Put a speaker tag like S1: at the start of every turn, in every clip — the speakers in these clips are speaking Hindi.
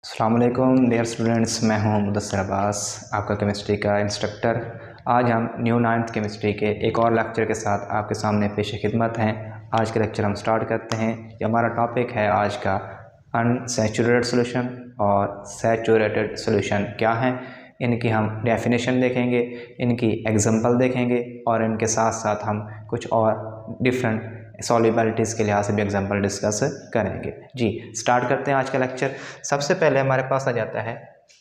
S1: अस्सलाम वालेकुम डियर स्टूडेंट्स, मैं हूं मुदस्सिर अब्बास, आपका केमिस्ट्री का इंस्ट्रक्टर। आज हम न्यू 9th केमिस्ट्री के एक और लेक्चर के साथ आपके सामने पेश खिदमत हैं। आज का लेक्चर हम स्टार्ट करते हैं। ये हमारा टॉपिक है आज का अनसैचुरेटेड सॉल्यूशन और सैचुरेटेड सॉल्यूशन क्या हैं। इनकी हम डेफिनेशन देखेंगे, इनकी एग्जांपल देखेंगे और इनके साथ साथ हम कुछ और डिफरेंट सॉल्युबिलिटीज़ के लिहाज से भी एग्जांपल डिस्कस करेंगे। जी, स्टार्ट करते हैं आज का लेक्चर। सबसे पहले हमारे पास आ जाता है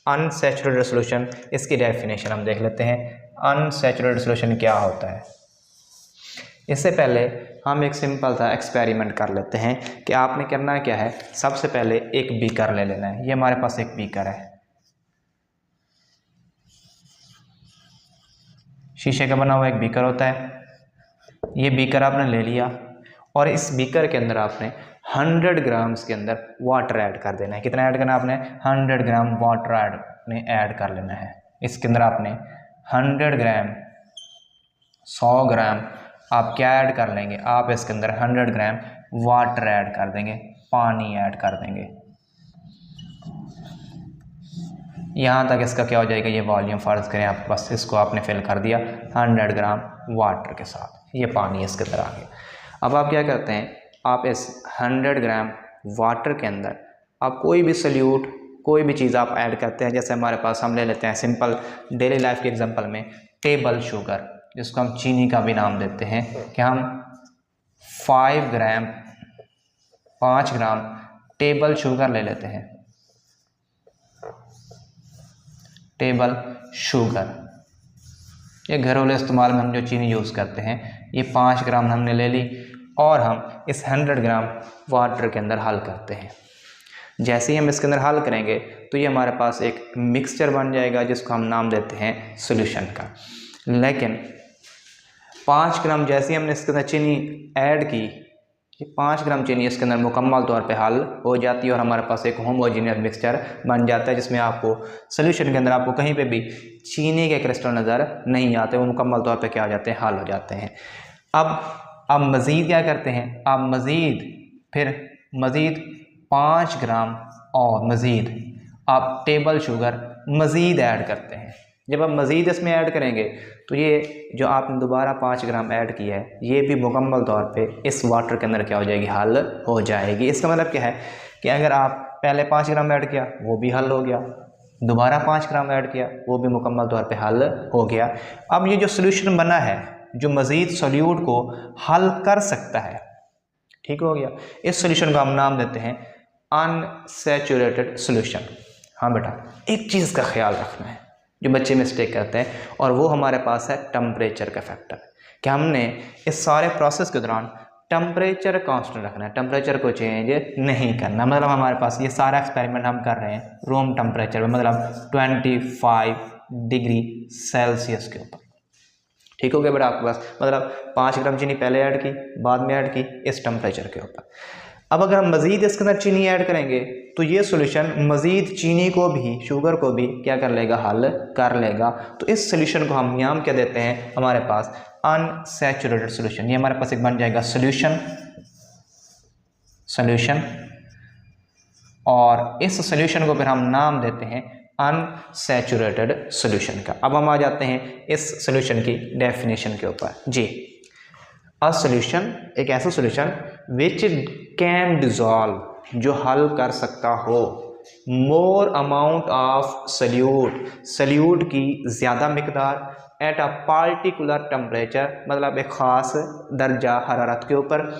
S1: अनसैचुरेटेड सॉल्यूशन। इसकी डेफिनेशन हम देख लेते हैं। अनसैचुरेटेड सॉल्यूशन क्या होता है। इससे पहले हम एक सिंपल सा एक्सपेरिमेंट कर लेते हैं कि आपने करना क्या है। सबसे पहले एक बीकर ले लेना है। ये हमारे पास एक बीकर है, शीशे का बना हुआ एक बीकर होता है। ये बीकर आपने ले लिया और इस बीकर के अंदर आपने 100 ग्राम्स के अंदर वाटर ऐड कर देना है। कितना ऐड करना है आपने? 100 ग्राम वाटर ऐड कर लेना है। इसके अंदर आपने 100 ग्राम 100 ग्राम आप क्या ऐड कर लेंगे? आप इसके अंदर 100 ग्राम वाटर ऐड कर देंगे, पानी ऐड कर देंगे। यहाँ तक इसका क्या हो जाएगा, ये वॉल्यूम फर्ज करें आप, बस इसको आपने फिल कर दिया 100 ग्राम वाटर के साथ। ये पानी इसके अंदर आ गया। अब आप क्या करते हैं, आप इस 100 ग्राम वाटर के अंदर आप कोई भी सल्यूट, कोई भी चीज़ आप ऐड करते हैं। जैसे हमारे पास हम ले लेते हैं सिंपल डेली लाइफ के एग्जांपल में टेबल शुगर, जिसको हम चीनी का भी नाम देते हैं, कि हम 5 ग्राम टेबल शुगर ले लेते हैं। टेबल शुगर, ये घरेलू इस्तेमाल में हम जो चीनी यूज़ करते हैं, ये 5 ग्राम हमने ले ली और हम इस 100 ग्राम वाटर के अंदर हल करते हैं। जैसे ही हम इसके अंदर हल करेंगे तो ये हमारे पास एक मिक्सचर बन जाएगा, जिसको हम नाम देते हैं सॉल्यूशन का। लेकिन 5 ग्राम जैसे ही हमने इसके अंदर चीनी ऐड की, ये 5 ग्राम चीनी इसके अंदर मुकम्मल तौर पे हल हो जाती है और हमारे पास एक होमोजीनियस मिक्सचर बन जाता है, जिसमें आपको सॉल्यूशन के अंदर आपको कहीं पे भी चीनी के क्रिस्टल नज़र नहीं आते, वो मुकम्मल तौर पे क्या हो जाते हैं, हल हो जाते हैं। अब मज़ीद क्या करते हैं, आप मज़ीद 5 ग्राम और मज़ीद आप टेबल शुगर मज़ीद ऐड करते हैं। जब आप मज़ीद इसमें ऐड करेंगे तो ये जो आपने दोबारा 5 ग्राम ऐड किया है, ये भी मुकम्मल तौर पे इस वाटर के अंदर क्या हो जाएगी, हल हो जाएगी। इसका मतलब क्या है कि अगर आप पहले 5 ग्राम ऐड किया वो भी हल हो गया, दोबारा 5 ग्राम ऐड किया वो भी मुकम्मल तौर पे हल हो गया। अब ये जो सोल्यूशन बना है, जो मज़ीद सोल्यूट को हल कर सकता है, ठीक हो गया। इस सोल्यूशन को हम नाम देते हैं अनसैचुरेटेड सोल्यूशन। हाँ बेटा, एक चीज़ का ख्याल रखना है जो बच्चे मिस्टेक करते हैं, और वो हमारे पास है टेम्परेचर का फैक्टर। कि हमने इस सारे प्रोसेस के दौरान टेम्परेचर कांस्टेंट रखना है, टेम्परेचर को चेंज नहीं करना। मतलब हमारे पास ये सारा एक्सपेरिमेंट हम कर रहे हैं रूम टेम्परेचर में, मतलब 25 डिग्री सेल्सियस के ऊपर। ठीक हो गया बेटा आपके पास, मतलब 5 ग्राम चीनी पहले ऐड की, बाद में ऐड की इस टेम्परेचर के ऊपर। अब अगर हम मज़ीद इसके अंदर चीनी ऐड करेंगे तो ये सॉल्यूशन मज़ीद चीनी को भी, शुगर को भी क्या कर लेगा, हल कर लेगा। तो इस सॉल्यूशन को हम नाम क्या देते हैं हमारे पास, अनसैचुरेटेड सॉल्यूशन। ये हमारे पास एक बन जाएगा सॉल्यूशन, और इस सॉल्यूशन को फिर हम नाम देते हैं अनसैचुरेटेड सॉल्यूशन का। अब हम आ जाते हैं इस सॉल्यूशन की डेफिनेशन के ऊपर। जी, अ सॉल्यूशन एक ऐसा सॉल्यूशन विच कैन डिजॉल्व, जो हल कर सकता हो, मोर अमाउंट ऑफ सल्यूट की ज़्यादा मिकदार एट अ पार्टिकुलर टेम्परेचर, मतलब एक ख़ास दर्जा हरारत के ऊपर,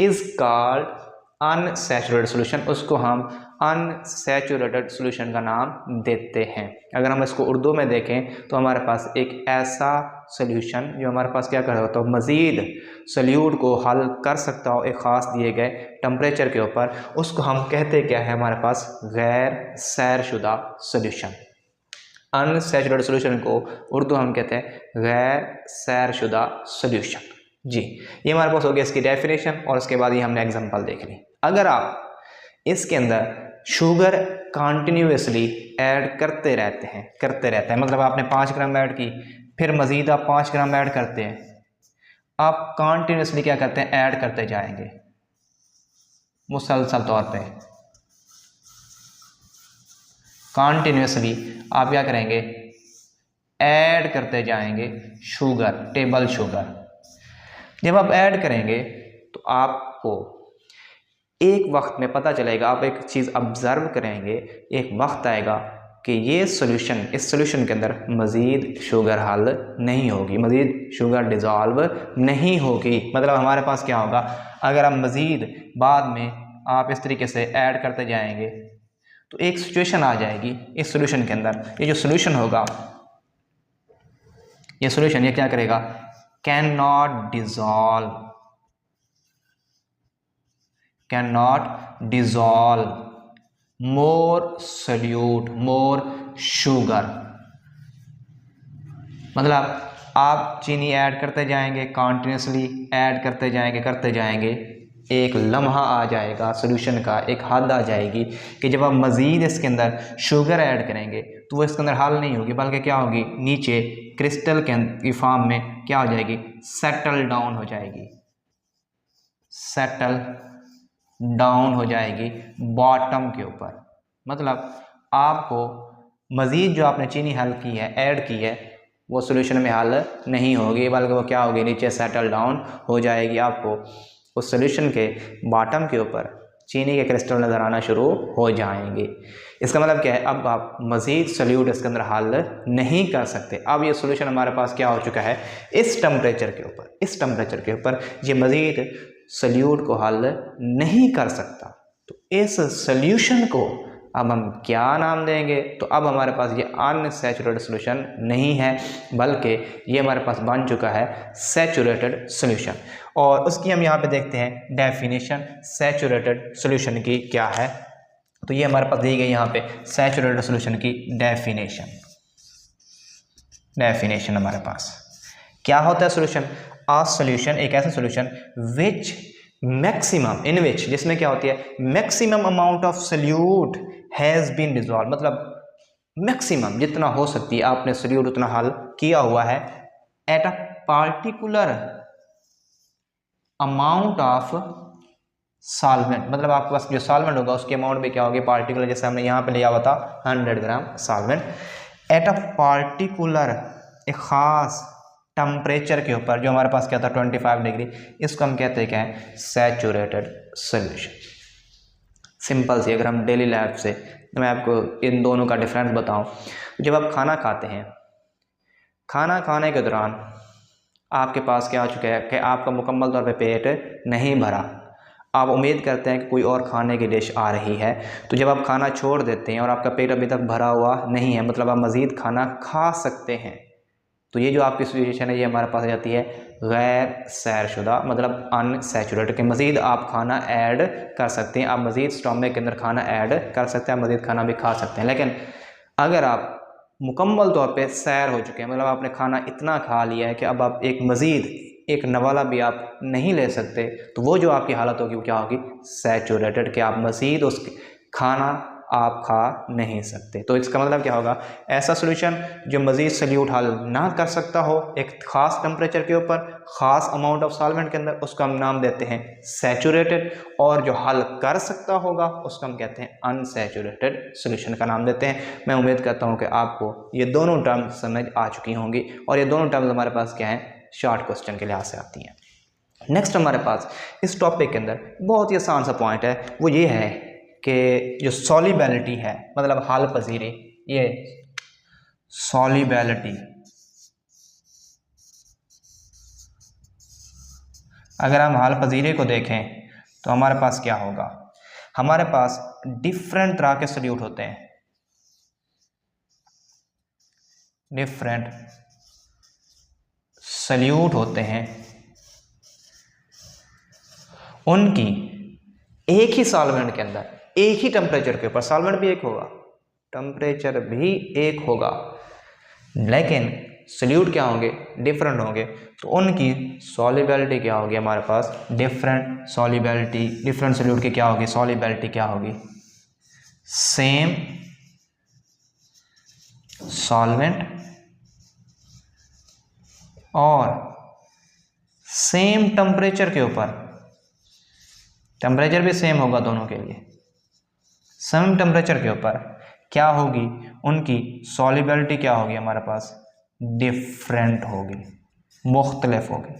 S1: इज़ कॉल्ड अनसैचुरेटेड सॉल्यूशन। उसको हम अनसैचुरेटेड सॉल्यूशन का नाम देते हैं। अगर हम इसको उर्दू में देखें तो हमारे पास एक ऐसा सॉल्यूशन जो हमारे पास क्या कर सकता हो, मज़ीद सल्यूट को हल कर सकता हो एक ख़ास दिए गए टेम्परेचर के ऊपर, उसको हम कहते क्या है हमारे पास, गैर सैरशुदा सॉल्यूशन। अनसैचुरेटेड सॉल्यूशन को उर्दू हम कहते हैं गैर सैरशुदा सॉल्यूशन। जी, ये हमारे पास हो गया इसकी डेफिनेशन, और उसके बाद ये हमने एग्जांपल देख ली। अगर आप इसके अंदर शुगर कंटिन्यूसली ऐड करते रहते हैं, मतलब आपने 5 ग्राम ऐड की, फिर मज़ीद आप 5 ग्राम ऐड करते हैं, आप कंटिन्यूसली क्या करते हैं, ऐड करते जाएंगे मुसलसल तौर पे, कॉन्टिन्यूसली आप क्या करेंगे, ऐड करते जाएंगे शुगर, टेबल शुगर। जब आप ऐड करेंगे तो आपको एक वक्त में पता चलेगा, आप एक चीज़ ऑब्ज़र्व करेंगे, एक वक्त आएगा कि ये सॉल्यूशन, इस सॉल्यूशन के अंदर मज़ीद शुगर हल नहीं होगी, मज़ीद शुगर डिज़ोल्व नहीं होगी। मतलब हमारे पास क्या होगा, अगर हम मज़ीद बाद में आप इस तरीके से ऐड करते जाएंगे तो एक सिचुएशन आ जाएगी इस सॉल्यूशन के अंदर, ये जो सॉल्यूशन होगा, ये सॉल्यूशन ये क्या करेगा, can not dissolve, cannot dissolve more solute, more sugar। मतलब आप चीनी ऐड करते जाएंगे, कॉन्टिन्यूसली ऐड करते जाएंगे, एक लम्हा आ जाएगा सॉल्यूशन का, एक हद आ जाएगी कि जब आप मज़ीद इसके अंदर शुगर ऐड करेंगे तो वो इसके अंदर हल नहीं होगी, बल्कि क्या होगी, नीचे क्रिस्टल के फॉर्म में क्या हो जाएगी, सेटल डाउन हो जाएगी, सेटल डाउन हो जाएगी बॉटम के ऊपर। मतलब आपको मज़ीद जो आपने चीनी हल की है, ऐड की है, वो सॉल्यूशन में हल नहीं होगी, बल्कि वो क्या होगी, नीचे सेटल डाउन हो जाएगी। आपको उस सॉल्यूशन के बॉटम के ऊपर चीनी के क्रिस्टल नज़र आना शुरू हो जाएंगे। इसका मतलब क्या है, अब आप मज़ीद सॉल्यूट इसके अंदर हल नहीं कर सकते। अब ये सॉल्यूशन हमारे पास क्या हो चुका है, इस टेम्परेचर के ऊपर, इस टेम्परेचर के ऊपर ये मज़ीद सॉल्यूट को हल नहीं कर सकता। तो इस सॉल्यूशन को अब हम क्या नाम देंगे, तो अब हमारे पास ये अनसैचुरेटेड सॉल्यूशन नहीं है, बल्कि ये हमारे पास बन चुका है सैचुरेटेड सॉल्यूशन। और उसकी हम यहाँ पे देखते हैं डेफिनेशन सैचुरेटेड सॉल्यूशन की क्या है। तो ये हमारे पास दी गई यहाँ पे सैचुरेटेड सॉल्यूशन की डेफिनेशन हमारे पास क्या होता है सॉल्यूशन, आ सॉल्यूशन एक ऐसा सॉल्यूशन विच मैक्सिमम, इन विच, जिसमें क्या होती है, maximum amount of solute has been dissolve, मतलब मैक्सिमम जितना हो सकती है आपने सॉल्यूट उतना हल किया हुआ है, at a particular amount of solvent, मतलब आपके पास जो सॉल्वेंट होगा उसके अमाउंट में क्या होगी, पार्टिकुलर, जैसे हमने यहाँ पे लिया हुआ था 100 ग्राम सॉल्वेंट, एट अ पार्टिकुलर, एक ख़ास टेम्परेचर के ऊपर, जो हमारे पास क्या था 25 डिग्री, इसको हम कहते हैं क्या है, सैचुरेटेड सॉल्यूशन। सिंपल सी, अगर हम डेली लाइफ से मैं आपको इन दोनों का डिफरेंस बताऊं, जब आप खाना खाते हैं, खाना खाने के दौरान आपके पास क्या हो चुका है कि आपका मुकम्मल तौर पे पेट नहीं भरा, आप उम्मीद करते हैं कि कोई और खाने की डिश आ रही है, तो जब आप खाना छोड़ देते हैं और आपका पेट अभी तक भरा हुआ नहीं है, मतलब आप मज़ीद खाना खा सकते हैं, तो ये जो आपकी सिचुएशन है ये हमारे पास आ जाती है गैर सैरशुदा, मतलब अनसैचुरेटेड, के मज़ीद आप खाना ऐड कर सकते हैं, आप मज़ीद स्टोमक के अंदर खाना ऐड कर सकते हैं, आप मज़ीद खाना भी खा सकते हैं। लेकिन अगर आप मुकम्मल तौर पे सैर हो चुके हैं, मतलब आपने खाना इतना खा लिया है कि अब आप एक मज़ीद एक नवाला भी आप नहीं ले सकते, तो वो जो आपकी हालत होगी वो क्या होगी, सैचुरेटेड, कि आप मज़ीद उस खाना आप खा नहीं सकते। तो इसका मतलब क्या होगा, ऐसा सॉल्यूशन जो मज़ीद सॉल्यूट हल ना कर सकता हो एक ख़ास टेम्परेचर के ऊपर, ख़ास अमाउंट ऑफ सॉल्वेंट के अंदर, उसका हम नाम देते हैं सैचुरेटेड, और जो हल कर सकता होगा उसका हम कहते हैं अनसैचुरेटेड सॉल्यूशन का नाम देते हैं। मैं उम्मीद करता हूँ कि आपको ये दोनों टर्म्स समझ आ चुकी होंगी, और ये दोनों टर्म्स हमारे पास क्या हैं, शॉर्ट क्वेश्चन के लिहाज से आती हैं। नेक्स्ट हमारे पास इस टॉपिक के अंदर बहुत ही आसान सा पॉइंट है, वो ये है कि जो सॉल्युबिलिटी है, मतलब हल पजीरी, ये सॉल्युबिलिटी, अगर हम हल पजीरे को देखें तो हमारे पास क्या होगा, हमारे पास डिफरेंट तरह के सॉल्यूट होते हैं, डिफरेंट सॉल्यूट होते हैं, उनकी एक ही सॉल्वेंट के अंदर एक ही टेम्परेचर के ऊपर, सॉल्वेंट भी एक होगा, टेम्परेचर भी एक होगा, लेकिन सॉल्यूट क्या होंगे, डिफरेंट होंगे, तो उनकी सॉल्युबिलिटी क्या होगी, हमारे पास डिफरेंट सॉल्युबिलिटी, डिफरेंट सॉल्यूट की क्या होगी, सॉल्युबिलिटी क्या होगी, सेम सॉल्वेंट और सेम टेम्परेचर के ऊपर, टेम्परेचर भी सेम होगा दोनों के लिए, सेम टेम्परेचर के ऊपर क्या होगी, उनकी सॉल्युबिलिटी क्या होगी हमारे पास, डिफरेंट होगी, मुख्तलिफ होगी।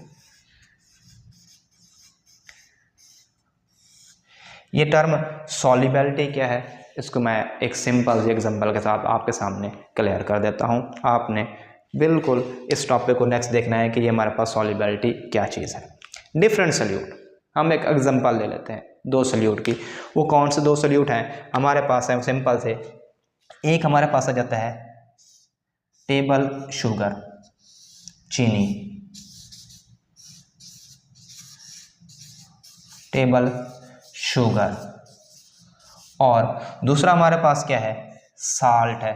S1: ये टर्म सॉल्युबिलिटी क्या है, इसको मैं एक सिंपल सी एग्जांपल के साथ आपके सामने क्लियर कर देता हूँ। आपने बिल्कुल इस टॉपिक को नेक्स्ट देखना है कि ये हमारे पास सॉल्युबिलिटी क्या चीज़ है। डिफरेंट सॉल्यूट, हम एक एग्जांपल ले लेते हैं दो सॉल्यूट की। वो कौन से दो सॉल्यूट हैं हमारे पास है, सिंपल से। एक हमारे पास आ जाता है टेबल शुगर, चीनी, टेबल शुगर, और दूसरा हमारे पास क्या है, साल्ट है।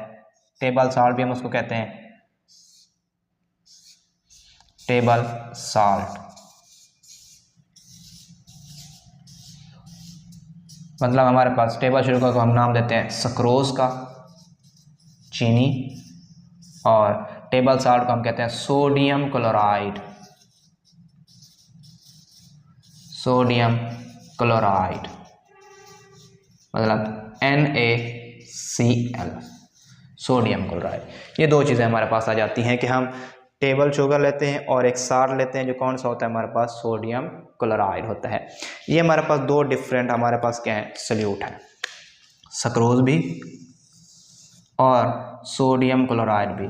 S1: टेबल साल्ट भी हम उसको कहते हैं, टेबल साल्ट। मतलब हमारे पास टेबल शुगर को हम नाम देते हैं सक्रोज का, चीनी, और टेबल साल्ट को हम कहते हैं सोडियम क्लोराइड, सोडियम क्लोराइड, मतलब NaCl, सोडियम क्लोराइड। ये दो चीज़ें हमारे पास आ जाती हैं कि हम टेबल शुगर लेते हैं और एक साल्ट लेते हैं जो कौन सा होता है हमारे पास, सोडियम क्लोराइड होता है। ये हमारे पास दो डिफरेंट हमारे पास क्या है, सॉल्यूट है, सक्रोज भी और सोडियम क्लोराइड भी।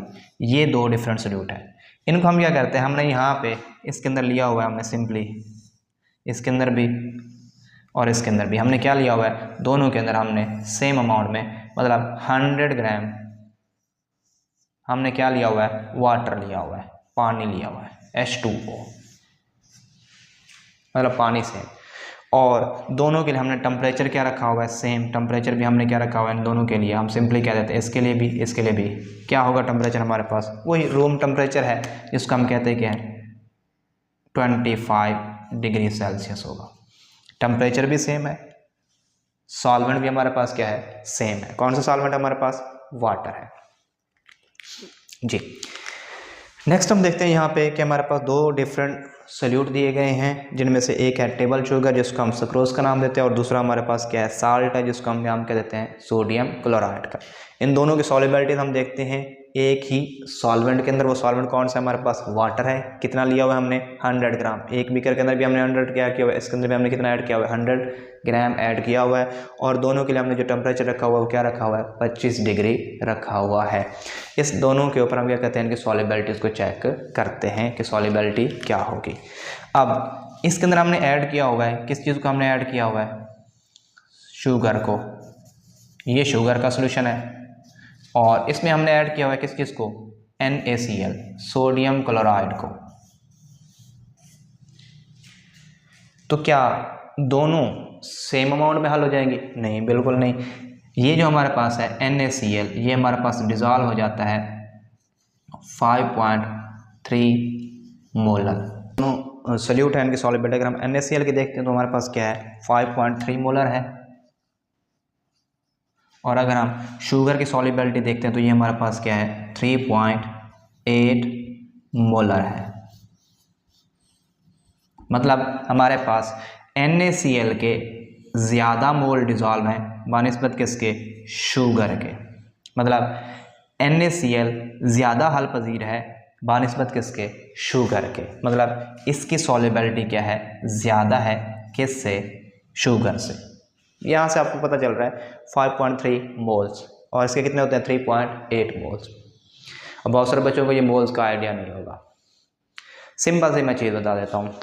S1: ये दो डिफरेंट सॉल्यूट है। इनको हम क्या करते हैं, हमने यहाँ पे इसके अंदर लिया हुआ है, हमने सिंपली इसके अंदर भी और इसके अंदर भी हमने क्या लिया हुआ है, दोनों के अंदर हमने सेम अमाउंट में, मतलब 100 ग्राम हमने क्या लिया हुआ है, वाटर लिया हुआ है, पानी लिया हुआ है, H2O, मतलब पानी से। और दोनों के लिए हमने टेम्परेचर क्या रखा हुआ है, सेम टेम्परेचर भी हमने क्या रखा हुआ है इन दोनों के लिए। हम सिंपली क्या देते हैं, इसके लिए भी इसके लिए भी क्या होगा टेम्परेचर हमारे पास, वही रूम टेम्परेचर है जिसको हम कहते हैं क्या है, 25 डिग्री सेल्सियस होगा। टेम्परेचर भी सेम है, सॉल्वेंट भी हमारे पास क्या है, सेम है। कौन सा सॉल्वेंट हमारे पास, वाटर है जी। नेक्स्ट हम देखते हैं यहाँ पे कि हमारे पास दो डिफरेंट सॉल्यूट दिए गए हैं, जिनमें से एक है टेबल शुगर जिसको हम सक्रोज का नाम देते हैं, और दूसरा हमारे पास क्या है, साल्ट है जिसको हम नाम क्या देते हैं, सोडियम क्लोराइड का। इन दोनों की सॉल्युबिलिटी हम देखते हैं एक ही सॉल्वेंट के अंदर। वो सॉल्वेंट कौन सा हमारे पास, वाटर है। कितना लिया हुआ है हमने, 100 ग्राम। एक बीकर के अंदर भी हमने 100 क्या किया हुआ है, इसके अंदर भी हमने कितना ऐड किया हुआ है, 100 ग्राम ऐड किया हुआ है। और दोनों के लिए हमने जो टेम्परेचर रखा हुआ है वो क्या रखा हुआ है, 25 डिग्री रखा हुआ है। इस दोनों के ऊपर हम क्या कहते हैं, इनकी सॉल्युबिलिटी को चेक करते हैं कि सॉल्युबिलिटी क्या होगी। अब इसके अंदर हमने ऐड किया हुआ है, किस चीज़ को हमने ऐड किया हुआ है, शुगर को। ये शुगर का सॉल्यूशन है। और इसमें हमने ऐड किया हुआ है किस चीज़ को, NaCl, सोडियम क्लोराइड को। तो क्या दोनों सेम अमाउंट में हल हो जाएंगी, नहीं, बिल्कुल नहीं। ये जो हमारे पास है NaCl, ये हमारे पास डिजॉल्व हो जाता है 5.3 मोलर। दोनों सॉल्यूट है, इनकी सॉल्युबिलिटी अगर हम NaCl की देखते हैं तो हमारे पास क्या है, 5.3 मोलर है। और अगर हम शुगर की सॉल्युबिलिटी देखते हैं तो ये हमारे पास क्या है, 3.8 मोलर है। मतलब हमारे पास NaCl के ज़्यादा मोल डिज़ोल्व हैं बानिस्बत किसके, शुगर के। मतलब NaCl ज़्यादा हल पजीर है बानिस्बत किसके, शुगर के। मतलब इसकी सॉल्युबिलिटी क्या है, ज़्यादा है, किससे, शुगर से। यहाँ से आपको पता चल रहा है 5.3 मोल्स, और इसके कितने होते हैं, 3.8 मोल्स। अब बहुत सारे बच्चों को ये मोल्स का आइडिया नहीं होगा। सिंपल से मैं चीज़ बता देता हूँ।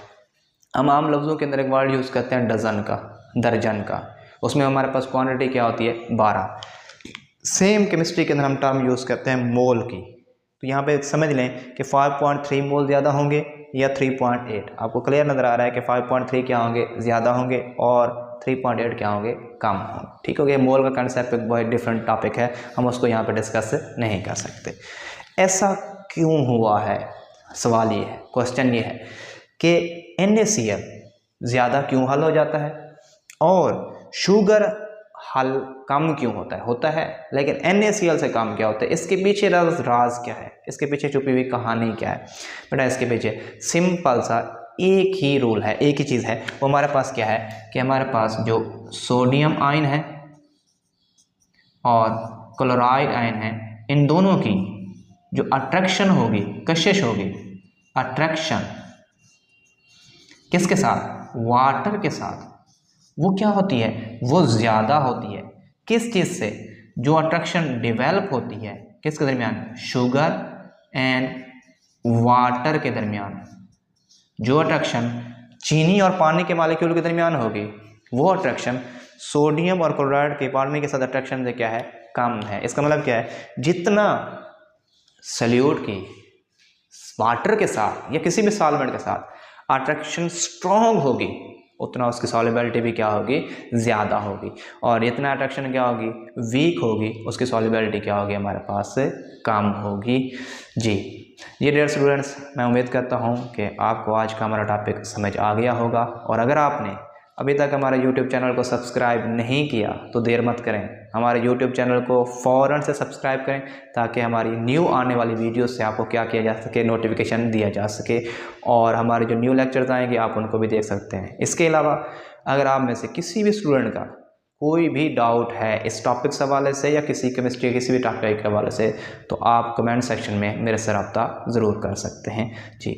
S1: हम आम लफ्ज़ों के अंदर एक वर्ड यूज़ करते हैं डजन का, दर्जन का। उसमें हमारे पास क्वांटिटी क्या होती है, 12। सेम केमिस्ट्री के अंदर हम टर्म यूज़ करते हैं मोल की। तो यहाँ पे समझ लें कि 5.3 मोल ज़्यादा होंगे या 3.8। आपको क्लियर नज़र आ रहा है कि 5.3 क्या होंगे, ज़्यादा होंगे, और 3.8 क्या होंगे, कम होंगे। ठीक हो गया। मोल का कंसेप्ट एक बहुत डिफरेंट टॉपिक है, हम उसको यहाँ पे डिस्कस नहीं कर सकते। ऐसा क्यों हुआ है, सवाल ये है, क्वेश्चन ये है कि NaCl ज़्यादा क्यों हल हो जाता है और शुगर हल कम क्यों होता है लेकिन NaCl से कम क्या होता है। इसके पीछे राज क्या है, इसके पीछे छुपी हुई कहानी क्या है बेटा। इसके पीछे सिंपल सा एक ही रूल है, एक ही चीज़ है। वो हमारे पास क्या है कि हमारे पास जो सोडियम आयन है और क्लोराइड आयन है, इन दोनों की जो अट्रैक्शन होगी, कशिश होगी, अट्रैक्शन किसके साथ? वाटर के साथ, वो क्या होती है? वो ज़्यादा होती है। किस चीज़ से? जो अट्रैक्शन डेवलप होती है किसके दरमियान? शुगर एंड वाटर के दरमियान। जो अट्रैक्शन चीनी और पानी के मॉलिक्यूल के दरमियान होगी, वो अट्रैक्शन सोडियम और क्लोराइड के पानी के साथ अट्रैक्शन से क्या है? कम है। इसका मतलब क्या है? जितना सल्यूट की वाटर के साथ या किसी भी सॉल्वेंट के साथ अट्रैक्शन स्ट्रॉन्ग होगी, उतना उसकी सॉल्युबिलिटी भी क्या होगी? ज़्यादा होगी। और इतना अट्रैक्शन क्या होगी? वीक होगी, उसकी सॉल्युबिलिटी क्या होगी? हमारे पास से कम होगी। जी, ये डियर स्टूडेंट्स, मैं उम्मीद करता हूँ कि आपको आज का हमारा टॉपिक समझ आ गया होगा। और अगर आपने अभी तक हमारे YouTube चैनल को सब्सक्राइब नहीं किया तो देर मत करें, हमारे YouTube चैनल को फ़ौरन से सब्सक्राइब करें ताकि हमारी न्यू आने वाली वीडियो से आपको क्या किया जा सके? नोटिफिकेशन दिया जा सके, और हमारे जो न्यू लेक्चर्स आएंगे आप उनको भी देख सकते हैं। इसके अलावा अगर आप में से किसी भी स्टूडेंट का कोई भी डाउट है इस टॉपिक से हवाले से या किसी केमिस्ट्री किसी भी टॉपिक के हवाले से, तो आप कमेंट सेक्शन में मेरे से रब्ता ज़रूर कर सकते हैं। जी।